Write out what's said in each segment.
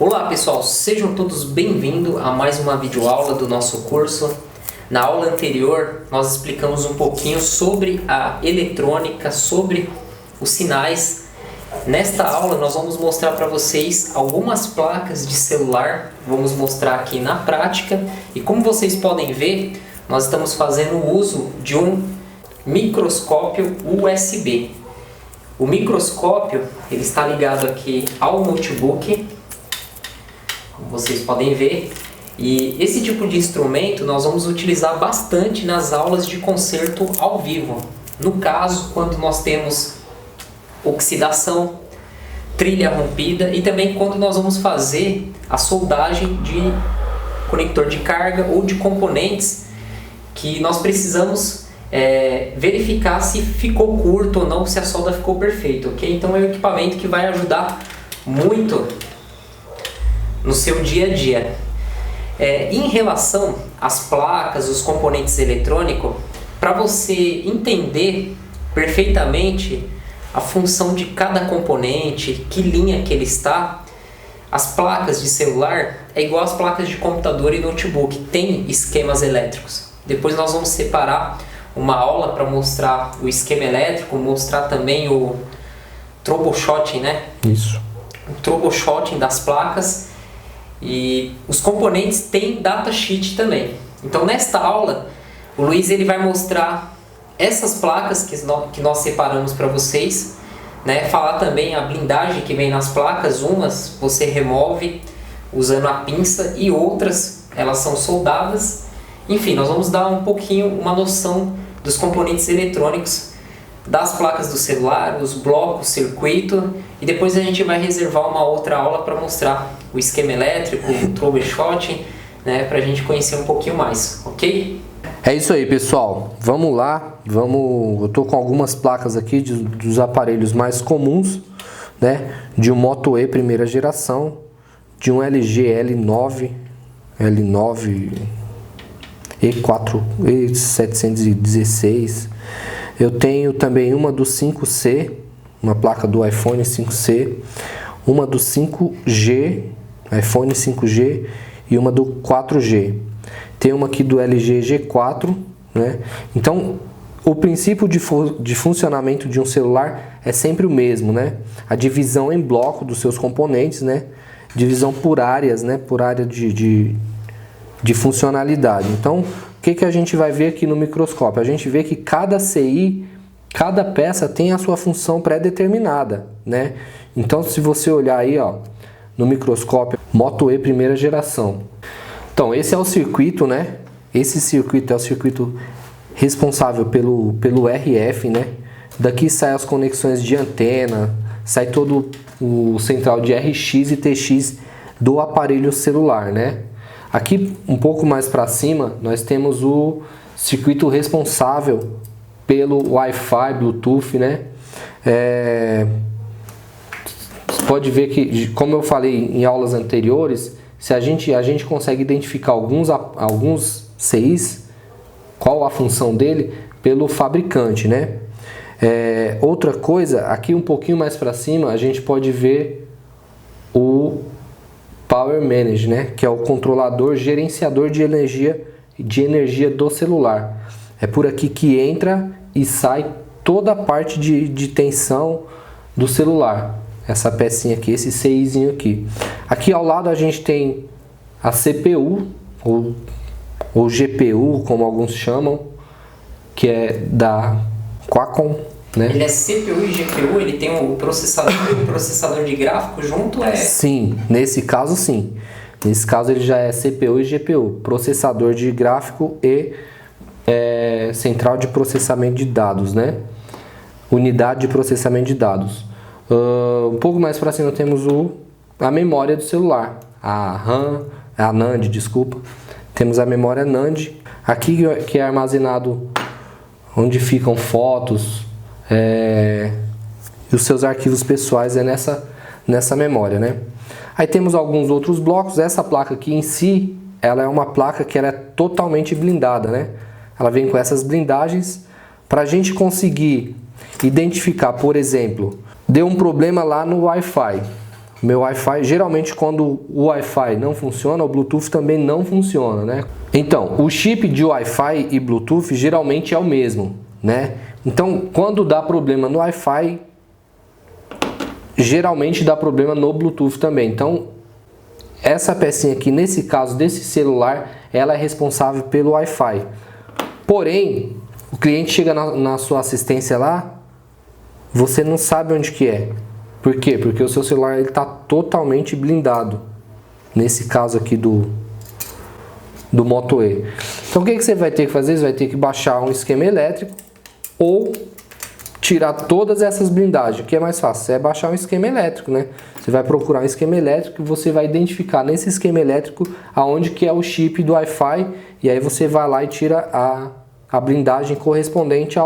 Olá pessoal, sejam todos bem-vindos a mais uma videoaula do nosso curso. Na aula anterior nós explicamos um pouquinho sobre a eletrônica, sobre os sinais. Nesta aula nós vamos mostrar para vocês algumas placas de celular, vamos mostrar aqui na prática. E como vocês podem ver, nós estamos fazendo uso de um microscópio USB. O microscópio ele está ligado aqui ao notebook, como vocês podem ver, e esse tipo de instrumento nós vamos utilizar bastante nas aulas de concerto ao vivo. No caso, quando nós temos oxidação, trilha rompida e também quando nós vamos fazer a soldagem de conector de carga ou de componentes que nós precisamos verificar se ficou curto ou não, se a solda ficou perfeita, ok? Então é um equipamento que vai ajudar muito no seu dia a dia. Em relação às placas, os componentes eletrônicos, para você entender perfeitamente a função de cada componente, que linha que ele está, as placas de celular é igual às placas de computador e notebook, tem esquemas elétricos. Depois nós vamos separar uma aula para mostrar o esquema elétrico, mostrar também o troubleshooting, né? Isso. O troubleshooting das placas. E os componentes têm datasheet também. Então nesta aula o Luiz ele vai mostrar essas placas que nós separamos para vocês, né? Falar também a blindagem que vem nas placas. Umas você remove usando a pinça e outras elas são soldadas. Enfim, nós vamos dar um pouquinho uma noção dos componentes eletrônicos das placas do celular, os blocos, circuito, e depois a gente vai reservar uma outra aula para mostrar o esquema elétrico, o troubleshooting, né, para a gente conhecer um pouquinho mais, ok? É isso aí, pessoal. Vamos lá. Eu tô com algumas placas aqui dos aparelhos mais comuns, né? De um Moto E primeira geração, de um LG L9 E4 E716. Eu tenho também uma do 5C, uma placa do iPhone 5C, uma do 5G, iPhone 5G, e uma do 4G. Tem uma aqui do LG G4, né? Então, o princípio de funcionamento de um celular é sempre o mesmo, né? A divisão em bloco dos seus componentes, né? Divisão por áreas, né? Por área de funcionalidade. Então, o que a gente vai ver aqui no microscópio? A gente vê que cada CI, cada peça tem a sua função pré-determinada, né? Então, se você olhar aí, ó, no microscópio Moto E primeira geração. Então, esse é o circuito, né? Esse circuito é o circuito responsável pelo RF, né? Daqui saem as conexões de antena, sai todo o central de RX e TX do aparelho celular, né? Aqui um pouco mais para cima nós temos o circuito responsável pelo Wi-Fi, Bluetooth, né? Você pode ver que, como eu falei em aulas anteriores, se a gente consegue identificar alguns CIs, qual a função dele, pelo fabricante, né? Outra coisa, aqui um pouquinho mais para cima a gente pode ver o Power Manager, né? Que é o controlador gerenciador de energia do celular. É por aqui que entra e sai toda a parte de tensão do celular. Essa pecinha aqui, esse CIzinho aqui. Aqui ao lado a gente tem a CPU ou GPU, como alguns chamam, que é da Qualcomm, né? Ele é CPU e GPU, ele tem o processador e o processador de gráfico junto? Sim, nesse caso sim. Nesse caso ele já é CPU e GPU, processador de gráfico e central de processamento de dados, né? Unidade de processamento de dados. Um pouco mais para cima temos a memória do celular, a RAM, a NAND, desculpa. Temos a memória NAND, aqui que é armazenado onde ficam fotos, e os seus arquivos pessoais nessa memória, né? Aí temos alguns outros blocos. Essa placa aqui em si, ela é uma placa que ela é totalmente blindada, né? Ela vem com essas blindagens para a gente conseguir identificar, por exemplo, deu um problema lá no Wi-Fi. meu Wi-Fi, geralmente quando o Wi-Fi não funciona, o Bluetooth também não funciona, né? Então, o chip de Wi-Fi e Bluetooth geralmente é o mesmo, né? Então, quando dá problema no Wi-Fi, geralmente dá problema no Bluetooth também. Então, essa pecinha aqui, nesse caso desse celular, ela é responsável pelo Wi-Fi. Porém, o cliente chega na sua assistência lá, você não sabe onde que é. Por quê? Porque o seu celular está totalmente blindado. Nesse caso aqui do Moto E. Então o que você vai ter que fazer? Você vai ter que baixar um esquema elétrico ou tirar todas essas blindagens. O que é mais fácil? É baixar um esquema elétrico, né? Você vai procurar um esquema elétrico e você vai identificar nesse esquema elétrico aonde que é o chip do Wi-Fi. E aí você vai lá e tira a blindagem correspondente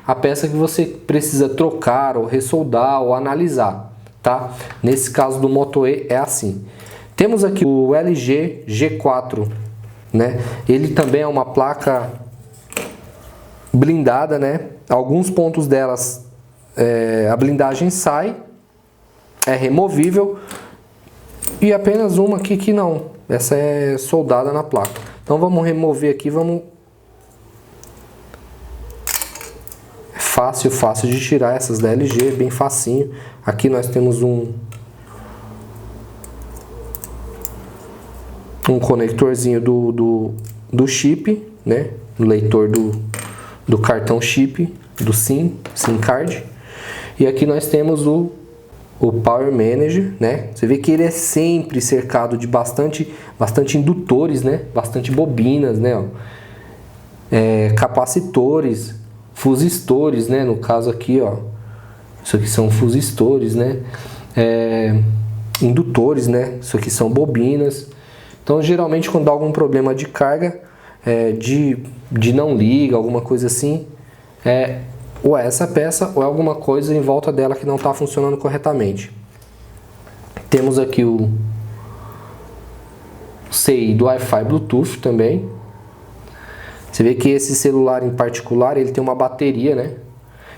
a peça que você precisa trocar, ou ressoldar, ou analisar, tá? Nesse caso do Moto E é assim. Temos aqui o LG G4, né? Ele também é uma placa blindada, né? Alguns pontos delas, a blindagem sai, é removível, e apenas uma aqui que não. Essa é soldada na placa. Então vamos remover aqui, Fácil de tirar essas da LG, bem facinho. Aqui nós temos um conectorzinho do chip, né? O leitor do cartão chip, do SIM card. E aqui nós temos o Power Manager, né? Você vê que ele é sempre cercado de bastante indutores, né? Bastante bobinas, né? Capacitores, fusistores, né? No caso aqui, ó, isso aqui são fusistores, né? Indutores, né? Isso aqui são bobinas. Então, geralmente, quando dá algum problema de carga, de não liga, alguma coisa assim, ou é essa peça ou é alguma coisa em volta dela que não está funcionando corretamente. Temos aqui o CI do Wi-Fi Bluetooth também. Você vê que esse celular em particular, ele tem uma bateria, né?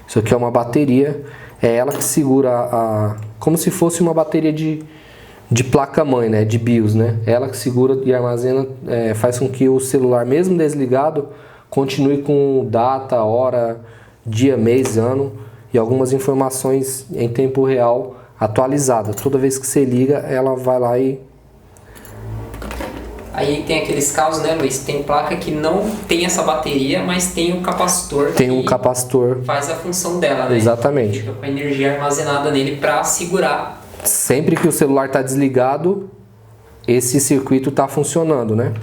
Isso aqui é uma bateria, é ela que segura como se fosse uma bateria de placa-mãe, né? De BIOS, né? Ela que segura e armazena, faz com que o celular, mesmo desligado, continue com data, hora, dia, mês, ano e algumas informações em tempo real atualizadas. Toda vez que você liga, ela vai lá e... Aí tem aqueles casos, né, Luiz? Tem placa que não tem essa bateria, mas tem um capacitor. Tem um capacitor. Faz a função dela, né? Exatamente. Fica com a energia armazenada nele para segurar. Sempre que o celular está desligado, esse circuito está funcionando, né?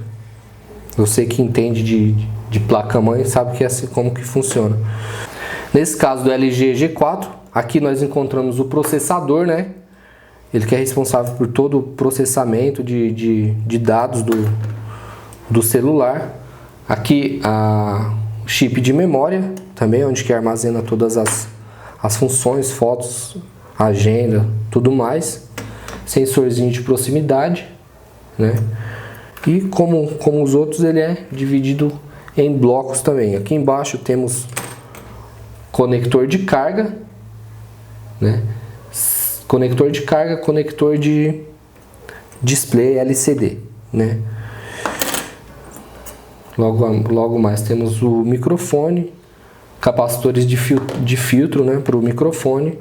Você que entende de placa-mãe sabe que é assim como que funciona. Nesse caso do LG G4, aqui nós encontramos o processador, né? Ele que é responsável por todo o processamento de dados do celular. Aqui o chip de memória, também onde que armazena todas as funções, fotos, agenda, tudo mais. Sensorzinho de proximidade, né? E como os outros, ele é dividido em blocos também. Aqui embaixo temos conector de carga, né? Conector de carga, conector de display LCD, né? Logo mais temos o microfone, capacitores de filtro, né, para o microfone.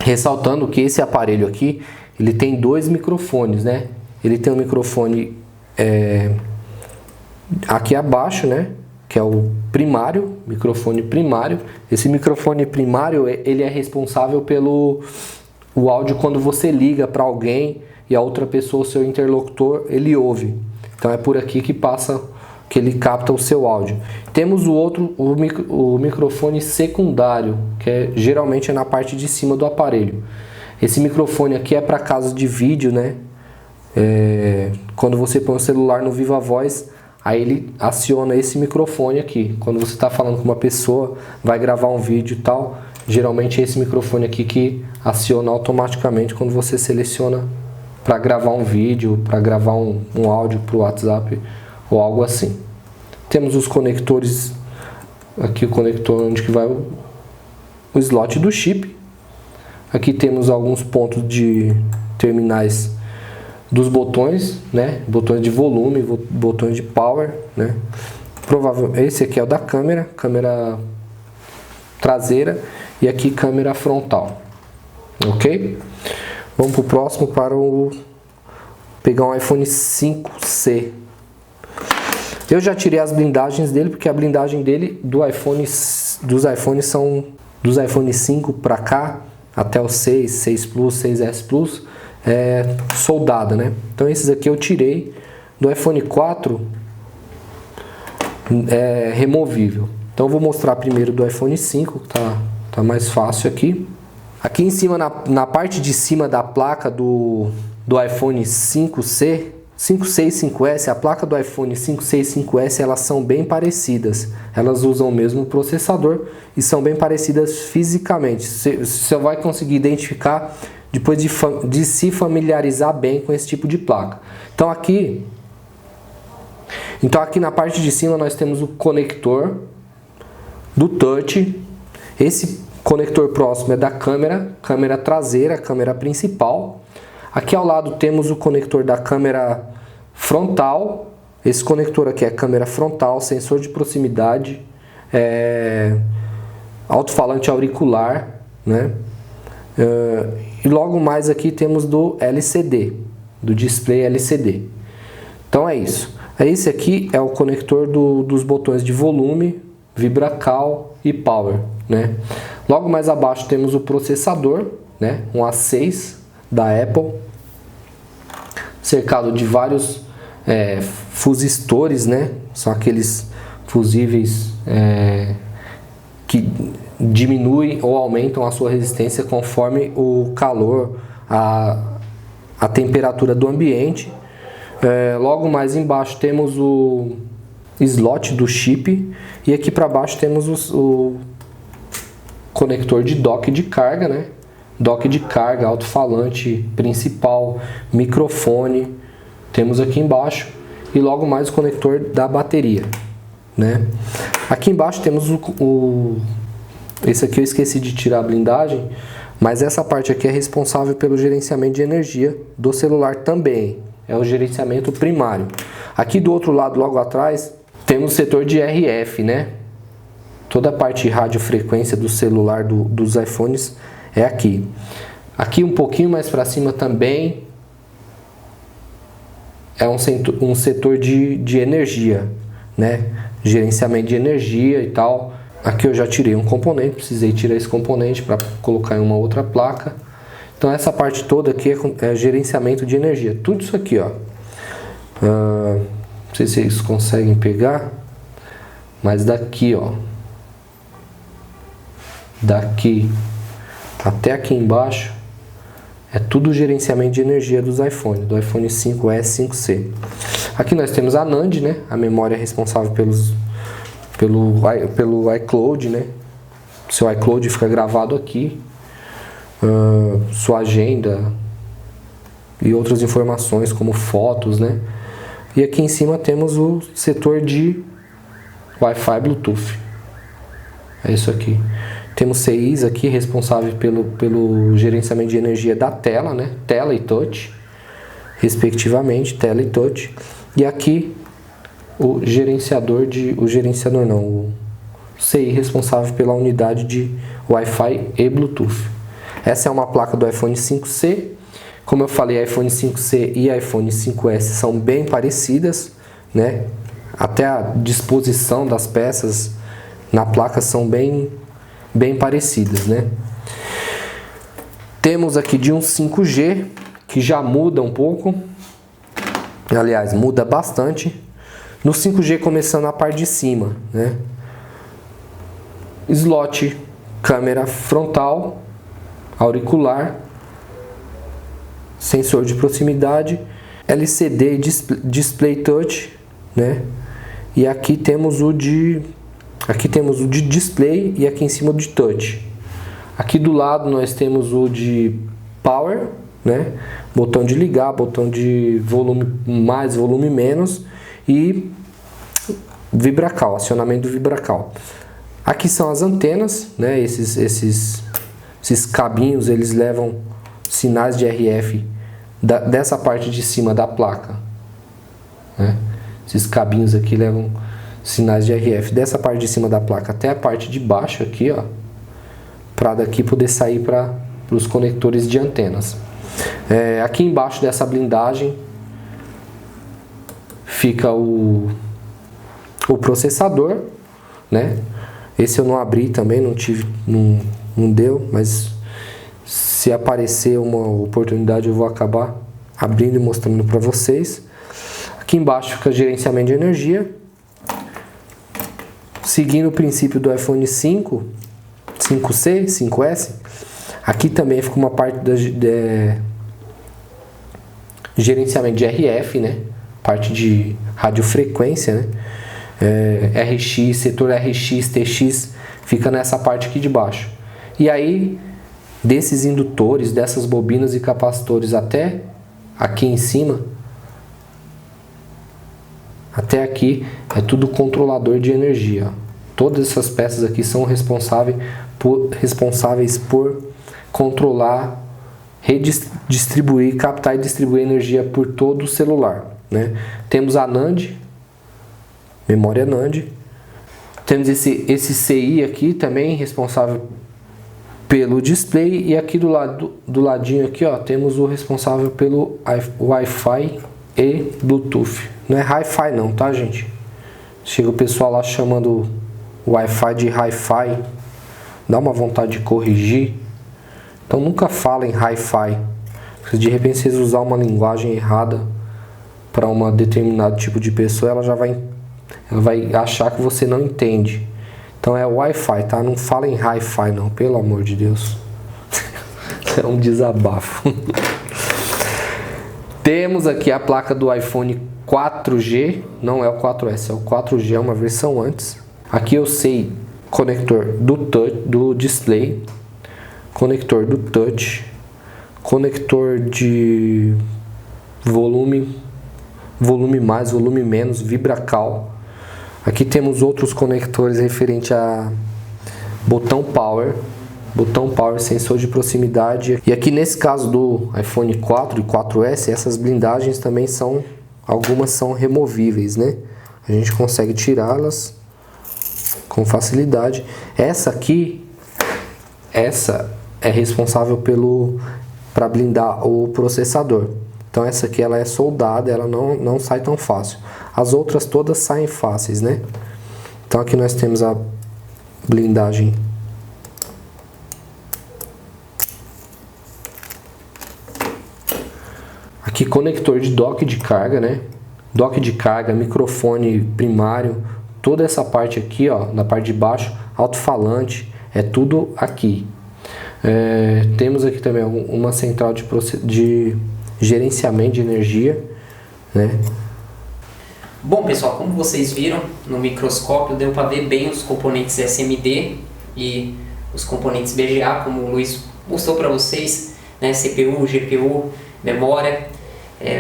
Ressaltando que esse aparelho aqui, ele tem dois microfones, né? Ele tem um microfone aqui abaixo, né? Que é o primário, microfone primário. Esse microfone primário, ele é responsável pelo áudio quando você liga para alguém e a outra pessoa, o seu interlocutor, ele ouve. Então é por aqui que passa, que ele capta o seu áudio. Temos o microfone secundário, que geralmente é na parte de cima do aparelho. Esse microfone aqui é para casos de vídeo, né? Quando você põe o celular no Viva Voz, aí ele aciona esse microfone aqui. Quando você está falando com uma pessoa, vai gravar um vídeo e tal, geralmente é esse microfone aqui que aciona automaticamente quando você seleciona para gravar um vídeo, para gravar um áudio para o WhatsApp ou algo assim. Temos os conectores, aqui o conector onde que vai o slot do chip. Aqui temos alguns pontos de terminais dos botões, né? Botões de volume, botões de power, né? Provavelmente esse aqui é o da câmera traseira e aqui câmera frontal. Ok? Vamos para o próximo, pegar um iPhone 5C. Eu já tirei as blindagens dele, porque a blindagem dele dos iPhone 5 para cá, até o 6, 6 Plus, 6S Plus, é soldada, né? Então esses aqui eu tirei. Do iPhone 4 é removível. Então eu vou mostrar primeiro do iPhone 5, que tá mais fácil aqui. Aqui em cima, na parte de cima da placa do iPhone 5C, 5C e 5S, a placa do iPhone 5C e 5S, elas são bem parecidas. Elas usam o mesmo processador e são bem parecidas fisicamente. Você vai conseguir identificar depois de se familiarizar bem com esse tipo de placa. Então aqui na parte de cima nós temos o conector do touch. Esse conector próximo é da câmera traseira, câmera principal. Aqui ao lado temos o conector da câmera frontal. Esse conector aqui é câmera frontal, sensor de proximidade, alto-falante auricular, né? E logo mais aqui temos do LCD, do display LCD. Então é isso. Esse aqui é o conector dos botões de volume, vibracal e power, né? Logo mais abaixo temos o processador, né? Um A6 da Apple, cercado de vários fusistores, né? São aqueles fusíveis que diminuem ou aumentam a sua resistência conforme o calor, a temperatura do ambiente. Logo mais embaixo temos o slot do chip e aqui para baixo temos o conector de dock de carga, né? Dock de carga, alto-falante principal, microfone, temos aqui embaixo, e logo mais o conector da bateria, né? Aqui embaixo temos esse aqui eu esqueci de tirar a blindagem, mas essa parte aqui é responsável pelo gerenciamento de energia do celular também, é o gerenciamento primário. Aqui do outro lado, logo atrás, temos o setor de RF, né? Toda a parte de radiofrequência do celular dos iPhones é aqui. Aqui um pouquinho mais para cima também é um setor de energia, né? Gerenciamento de energia e tal. Aqui eu já tirei um componente, precisei tirar esse componente para colocar em uma outra placa. Então essa parte toda aqui é gerenciamento de energia. Tudo isso aqui, ó. Não sei se vocês conseguem pegar, mas daqui, ó, daqui até aqui embaixo é tudo gerenciamento de energia dos iPhones, do iPhone 5S, 5C. Aqui nós temos a NAND, né? A memória responsável pelo iCloud, né? Seu iCloud fica gravado aqui, sua agenda e outras informações como fotos, né? E aqui em cima temos o setor de Wi-Fi Bluetooth. É isso aqui. Temos CIs aqui responsável pelo gerenciamento de energia da tela, né? Tela e touch, respectivamente, tela e touch. E aqui o CI responsável pela unidade de Wi-Fi e Bluetooth. Essa é uma placa do iPhone 5C. Como eu falei, iPhone 5C e iPhone 5S são bem parecidas, né? Até a disposição das peças na placa são bem parecidas, né? Temos aqui de um 5G, que já muda um pouco. Aliás, muda bastante. No 5G começando a parte de cima, né? Slot, câmera frontal, auricular, sensor de proximidade, LCD display touch, né? E aqui temos o de display e aqui em cima o de touch. Aqui do lado nós temos o de power, né? Botão de ligar, botão de volume mais, volume menos e vibracal, acionamento do vibracal. Aqui são as antenas, né? Esses Esses cabinhos, eles levam sinais de RF dessa parte de cima da placa, né? Esses cabinhos aqui levam sinais de RF dessa parte de cima da placa até a parte de baixo aqui, ó, para daqui poder sair para os conectores de antenas. Aqui embaixo dessa blindagem fica o processador, né? Esse eu não abri também, não deu, mas se aparecer uma oportunidade eu vou acabar abrindo e mostrando para vocês. Aqui embaixo fica gerenciamento de energia. Seguindo o princípio do iPhone 5, 5C, 5S, aqui também fica uma parte da gerenciamento de RF, né? Parte de radiofrequência, né? RX, setor RX, TX, fica nessa parte aqui de baixo. E aí, desses indutores, dessas bobinas e capacitores até aqui em cima, até aqui é tudo controlador de energia. Todas essas peças aqui são responsáveis por controlar, redistribuir, captar e distribuir energia por todo o celular, né? Temos a NAND, memória NAND. Temos esse CI aqui também responsável pelo display, e aqui do ladinho aqui, ó, temos o responsável pelo Wi-Fi e Bluetooth. Não é Hi-Fi não, tá, gente? Chega o pessoal lá chamando o Wi-Fi de Hi-Fi, dá uma vontade de corrigir. Então nunca falem Hi-Fi. Se de repente vocês usar uma linguagem errada para um determinado tipo de pessoa, ela vai achar que você não entende. Então é Wi-Fi, tá? Não falem Hi-Fi não, pelo amor de Deus. É um desabafo. Temos aqui a placa do iPhone 4G, não é o 4S, é o 4G, é uma versão antes. Aqui eu sei conector do display, conector do touch, conector de volume mais, volume menos, Vibracal. Aqui temos outros conectores referente a botão power, sensor de proximidade. E aqui nesse caso do iPhone 4 e 4S, essas blindagens também algumas são removíveis, né? A gente consegue tirá-las com facilidade. Essa é responsável para blindar o processador. Então essa aqui ela é soldada, ela não sai tão fácil. As outras todas saem fáceis, né? Então aqui nós temos a blindagem aqui, conector de dock de carga, né? Dock de carga, microfone primário, toda essa parte aqui, ó, na parte de baixo, alto-falante, é tudo aqui. Temos aqui também uma central de gerenciamento de energia, né? Bom, pessoal, como vocês viram no microscópio, deu para ver bem os componentes SMD e os componentes BGA, como o Luiz mostrou para vocês, né? CPU, GPU, memória.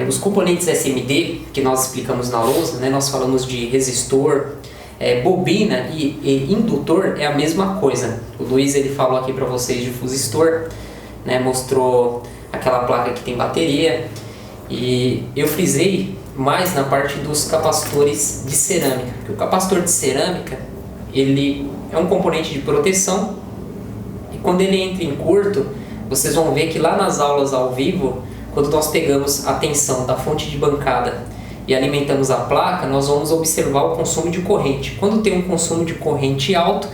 Os componentes SMD que nós explicamos na lousa, né? Nós falamos de resistor, bobina e indutor, é a mesma coisa. O Luiz ele falou aqui para vocês de fusistor, né? Mostrou aquela placa que tem bateria, e eu frisei mais na parte dos capacitores de cerâmica, porque o capacitor de cerâmica ele é um componente de proteção, e quando ele entra em curto, vocês vão ver que lá nas aulas ao vivo, quando nós pegamos a tensão da fonte de bancada e alimentamos a placa, nós vamos observar o consumo de corrente. Quando tem um consumo de corrente alto,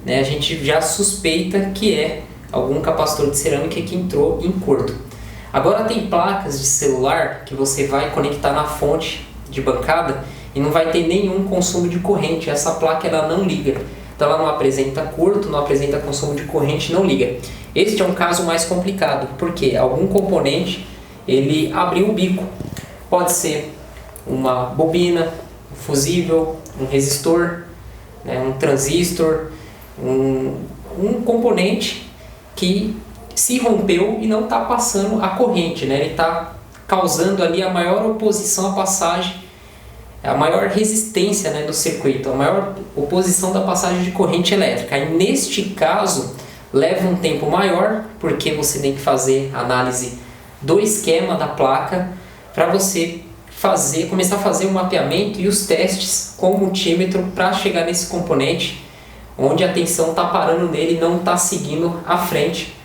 né, a gente já suspeita que é algum capacitor de cerâmica que entrou em curto. Agora tem placas de celular que você vai conectar na fonte de bancada e não vai ter nenhum consumo de corrente. Essa placa ela não liga. Então ela não apresenta curto, não apresenta consumo de corrente, não liga. Este é um caso mais complicado, porque algum componente ele abriu o bico. Pode ser uma bobina, um fusível, um resistor, né, um transistor, um componente que se rompeu e não está passando a corrente, né? Ele está causando ali a maior oposição à passagem, a maior resistência, né, do circuito, a maior oposição da passagem de corrente elétrica. E neste caso, leva um tempo maior, porque você tem que fazer análise do esquema da placa para você começar a fazer o mapeamento e os testes com o multímetro para chegar nesse componente onde a tensão está parando nele e não está seguindo à frente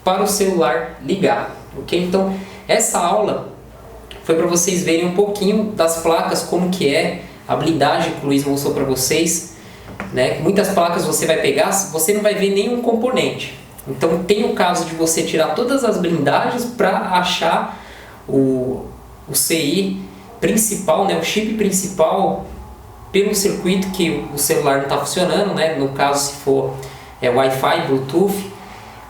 para o celular ligar, ok? Então essa aula foi para vocês verem um pouquinho das placas, como que é a blindagem que o Luiz mostrou para vocês, né? Muitas placas você vai pegar, você não vai ver nenhum componente. Então tem o caso de você tirar todas as blindagens para achar o CI principal, né? O chip principal pelo circuito que o celular não está funcionando, né? No caso, se for Wi-Fi, Bluetooth.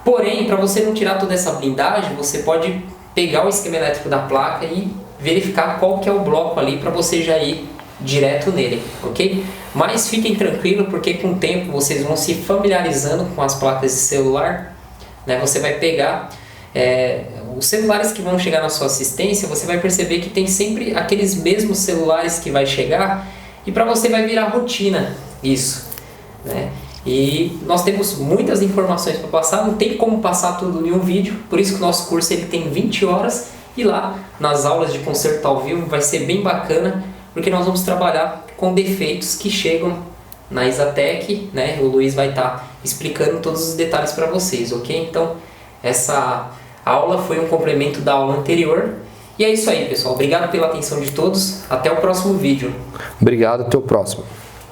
Porém, para você não tirar toda essa blindagem, você pode pegar o esquema elétrico da placa e verificar qual que é o bloco ali para você já ir direto nele, ok? Mas fiquem tranquilos, porque com o tempo vocês vão se familiarizando com as placas de celular, né? Você vai pegar os celulares que vão chegar na sua assistência, você vai perceber que tem sempre aqueles mesmos celulares que vai chegar, e para você vai virar rotina isso, né? E nós temos muitas informações para passar, não tem como passar tudo em um vídeo, por isso que o nosso curso ele tem 20 horas, e lá nas aulas de conserto ao vivo vai ser bem bacana, porque nós vamos trabalhar com defeitos que chegam na Exatec, né? O Luiz vai estar explicando todos os detalhes para vocês, ok? Então essa aula foi um complemento da aula anterior. E é isso aí, pessoal. Obrigado pela atenção de todos. Até o próximo vídeo. Obrigado, até o próximo.